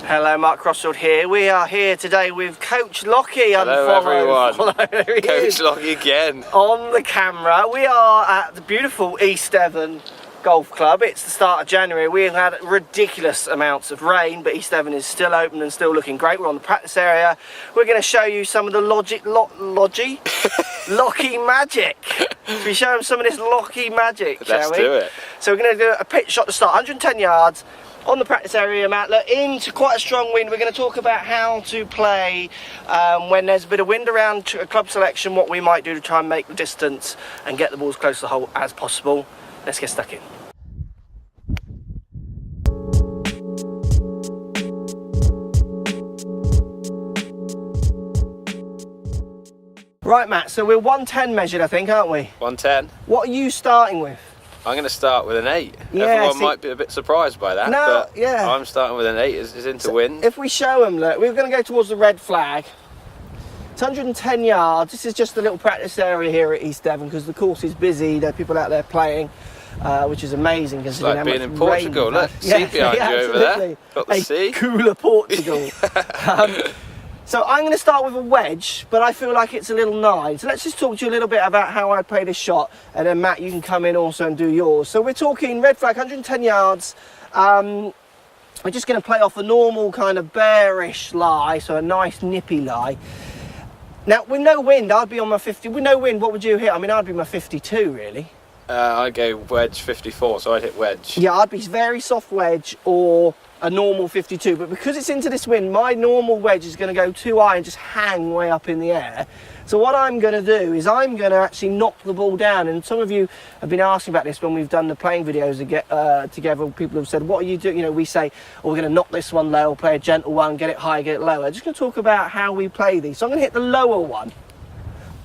Hello, Mark Crossfield here. We are here today with Coach Lockie. Hello everyone. Coach Lockie again. On the camera. We are at the beautiful East Devon Golf Club. It's the start of January. We've had ridiculous amounts of rain, but East Devon is still open and still looking great. We're on the practice area. We're going to show you some of the Lockie magic. Should we show them some of this Lockie magic, shall we? Let's do it. So we're going to do a pitch shot to start, 110 yards. On the practice area, Matt, look, into quite a strong wind. We're going to talk about how to play when there's a bit of wind around club selection, what we might do to try and make the distance and get the balls close to the hole as possible. Let's get stuck in. Right, Matt, so we're 110 measured, I think, aren't we? 110. What are you starting with? I'm going to start with an 8. Yeah, Everyone might be a bit surprised by that, but yeah. I'm starting with an 8. It's into wind. If we show them, look, we're going to go towards the red flag. It's 110 yards. This is just a little practice area here at East Devon because the course is busy. There are people out there playing, which is amazing. It's like being in Portugal. Look, see behind you over there. Got the sea. Cooler Portugal. So I'm going to start with a wedge, but I feel like it's a little 9. So let's just talk to you a little bit about how I play this shot, and then Matt, you can come in also and do yours. So we're talking red flag, 110 yards. We're just going to play off a normal kind of bearish lie, so a nice nippy lie. Now, with no wind, I'd be on my 50. With no wind, what would you hit? I mean, I'd be my 52, really. I'd go wedge 54, so I'd hit wedge. Yeah, I'd be very soft wedge or a normal 52, but because it's into this wind, my normal wedge is going to go too high and just hang way up in the air. So what I'm going to do is I'm going to actually knock the ball down, and some of you have been asking about this when we've done the playing videos together. People have said, what are you doing? You know, we say, oh, we're going to knock this one low, play a gentle one, get it high, get it lower. I'm just going to talk about how we play these. So I'm going to hit the lower one.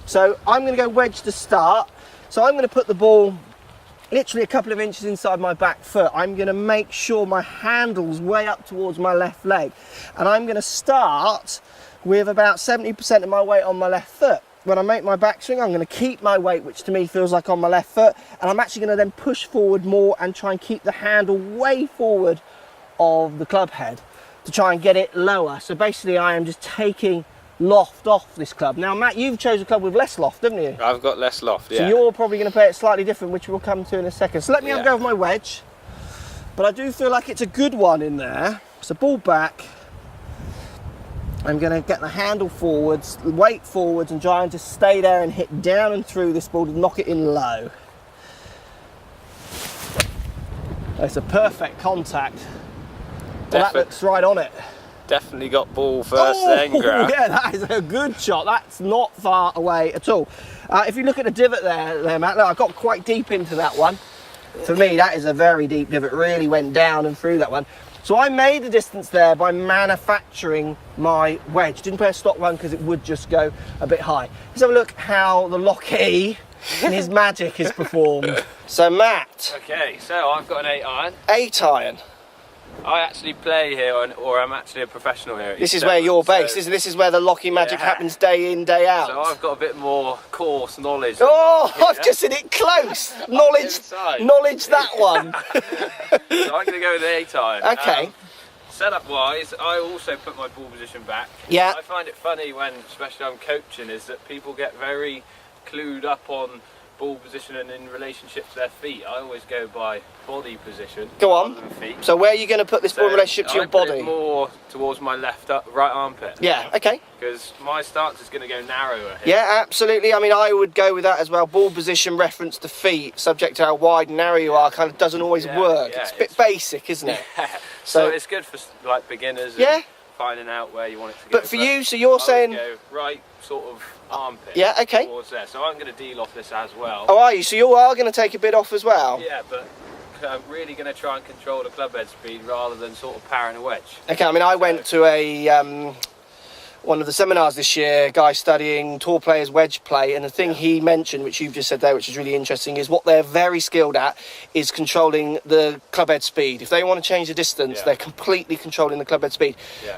So I'm going to go wedge to start. So I'm going to put the ball literally a couple of inches inside my back foot. I'm going to make sure my handle's way up towards my left leg, and I'm going to start with about 70% of my weight on my left foot. When I make my backswing, I'm going to keep my weight, which to me feels like on my left foot, and I'm actually going to then push forward more and try and keep the handle way forward of the club head to try and get it lower. So basically I am just taking loft off this club. Now, Matt, you've chosen a club with less loft, haven't you? I've got less loft, yeah. So you're probably going to play it slightly different, which we'll come to in a second. So let me have a go with my wedge. But I do feel like it's a good one in there. So ball back. I'm going to get the handle forwards, weight forwards, and try and just stay there and hit down and through this ball to knock it in low. It's a perfect contact. Well, that looks right on it. Definitely got ball first, then grab. Yeah, that is a good shot. That's not far away at all. If you look at the divot there, Matt, look, I got quite deep into that one. For me, that is a very deep divot. Really went down and through that one. So I made the distance there by manufacturing my wedge. Didn't play a stock run because it would just go a bit high. Let's have a look how the Lockie and his magic is performed. So Matt. Okay, so I've got an 8 iron. 8 iron. I actually play here, or I'm actually a professional here. This is where you're based. This is where the Lockie magic happens day in, day out. So I've got a bit more course knowledge. Oh, I've just seen it close. Knowledge that one. So I'm going to go with the 8 iron. Okay. Setup wise, I also put my ball position back. Yeah. I find it funny when, especially I'm coaching, is that people get very clued up on ball position and in relationship to their feet. I always go by body position. Go on. Rather than feet. So where are you going to put this ball in relationship to your body? I put it more towards my right armpit. Yeah, okay. Because my stance is going to go narrower here. Yeah, absolutely. I mean, I would go with that as well. Ball position reference to feet, subject to how wide and narrow you are, kind of doesn't always work. Yeah, it's a bit basic, isn't it? Yeah. So it's good for like beginners. Yeah. And finding out where you want it to go. But for you, so you're saying go right sort of armpit. Yeah, okay. Towards there. So I'm going to deal off this as well. Oh, are you? So you are going to take a bit off as well? Yeah, but I'm really going to try and control the club head speed rather than sort of powering a wedge. Okay, I mean, I went to a one of the seminars this year, a guy studying tour players wedge play, and the thing he mentioned, which you've just said there, which is really interesting, is what they're very skilled at is controlling the club head speed. If they want to change the distance, they're completely controlling the club head speed.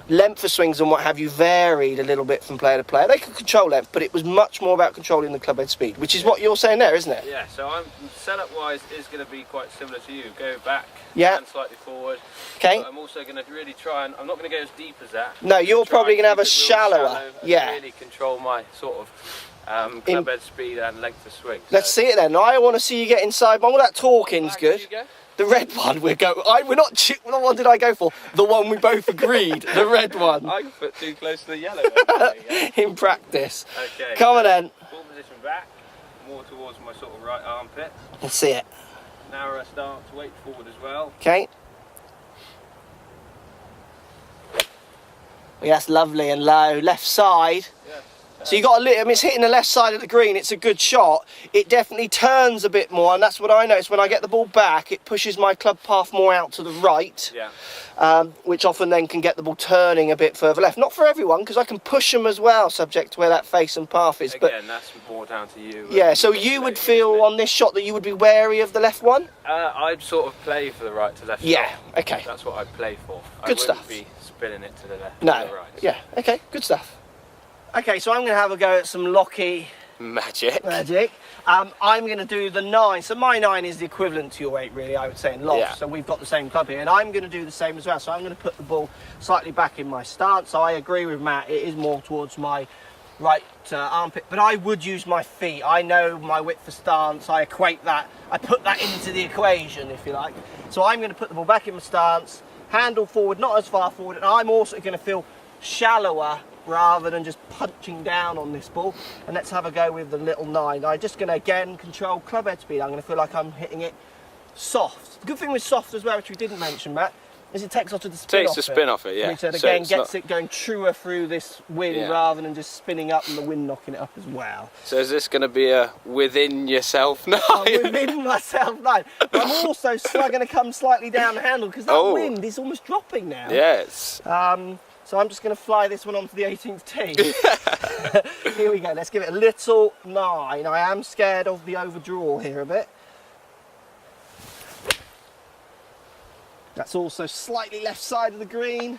Length of swings and what have you varied a little bit from player to player. They could control length, but it was much more about controlling the club head speed, which is what you're saying there, isn't it? Yeah, so I'm setup wise is going to be quite similar to you. Go back and slightly forward. Okay. But I'm also going to really try, and I'm not going to go as deep as that. No, you're probably going to have a shallower. Really control my sort of club head speed and length of swing. Let's see it then. I want to see you get inside. All that talking's good. The red one we're not. What one did I go for? The one we both agreed. The red one. I put too close to the yellow. In practice. Okay. Come on then. Full position back, more towards my sort of right armpit. Let's see it. Narrower stance, weight forward as well. Okay. Yes, lovely and low. Left side. Yeah. So you got a little, I mean, it's hitting the left side of the green, it's a good shot. It definitely turns a bit more, and that's what I notice when I get the ball back, it pushes my club path more out to the right, which often then can get the ball turning a bit further left. Not for everyone, because I can push them as well, subject to where that face and path is. Again, that's more down to you. Yeah, so you would feel on this shot that you would be wary of the left one? I'd sort of play for the right to left Yeah, shot. okay. That's what I'd play for. Good stuff. I wouldn't be spinning it to the left No, or the right. yeah, okay, good stuff. Okay, so I'm going to have a go at some Lockie magic. I'm going to do the 9. So my 9 is the equivalent to your 8, really, I would say, in loft. Yeah. So we've got the same club here, and I'm going to do the same as well. So I'm going to put the ball slightly back in my stance. So I agree with Matt, it is more towards my right armpit, but I would use my feet. I know my width for stance, I equate that, I put that into the equation, if you like. So I'm going to put the ball back in my stance, handle forward, not as far forward, and I'm also going to feel shallower rather than just punching down on this ball. And let's have a go with the little 9. I'm just going to again control club head speed. I'm going to feel like I'm hitting it soft. The good thing with soft as well, which we didn't mention, Matt, is it takes off the spin off it. Takes the spin off it, yeah. Which again gets it going truer through this wind rather than just spinning up and the wind knocking it up as well. So is this going to be a within yourself 9? Within myself 9. But I'm also going to come slightly down the handle because that wind is almost dropping now. Yes. So I'm just going to fly this one onto the 18th tee. Here we go, let's give it a little 9. I am scared of the overdraw here a bit. That's also slightly left side of the green.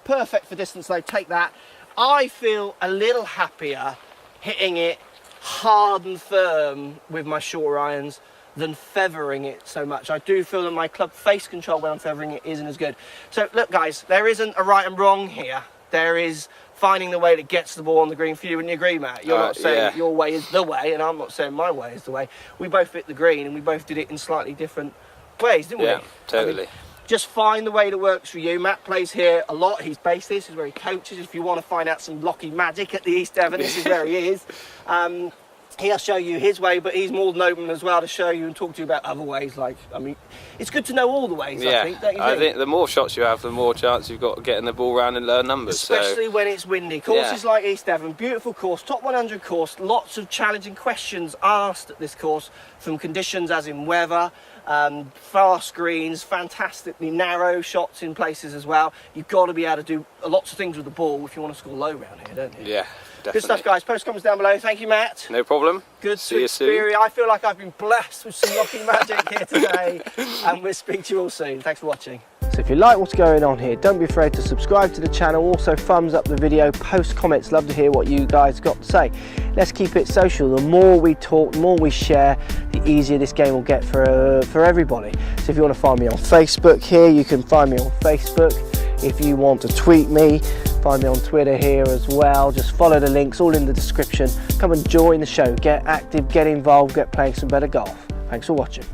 Perfect for distance though, take that. I feel a little happier hitting it hard and firm with my shorter irons than feathering it so much. I do feel that my club face control when I'm feathering it isn't as good. So look guys, there isn't a right and wrong here. There is finding the way that gets the ball on the green for you. Wouldn't you agree, Matt? You're not saying that your way is the way, and I'm not saying my way is the way. We both hit the green and we both did it in slightly different ways, didn't we? Yeah, totally. I mean, just find the way that works for you. Matt plays here a lot. He's based this is where he coaches. If you want to find out some Lockie magic at the East Devon, this is where he is. He'll show you his way, but he's more than open as well to show you and talk to you about other ways. Like, I mean, it's good to know all the ways, I think, don't you think? I think the more shots you have, the more chance you've got of getting the ball round and learn numbers. Especially when it's windy. Courses like East Devon, beautiful course, top 100 course, lots of challenging questions asked at this course from conditions as in weather, fast greens, fantastically narrow shots in places as well. You've got to be able to do lots of things with the ball if you want to score low round here, don't you? Yeah. Definitely. Good stuff, guys. Post comments down below. Thank you, Matt. No problem. Good See you experience. soon. I feel like I've been blessed with some Lockie magic here today, and we'll speak to you all soon. Thanks for watching. So if you like what's going on here, don't be afraid to subscribe to the channel. Also, thumbs up the video, post comments. Love to hear what you guys got to say. Let's keep it social. The more we talk, the more we share, the easier this game will get for everybody. So if you want to find me on Facebook here, you can find me on Facebook. If you want to tweet me, find me on Twitter here as well. Just follow the links, all in the description. Come and join the show. Get active, get involved, get playing some better golf. Thanks for watching.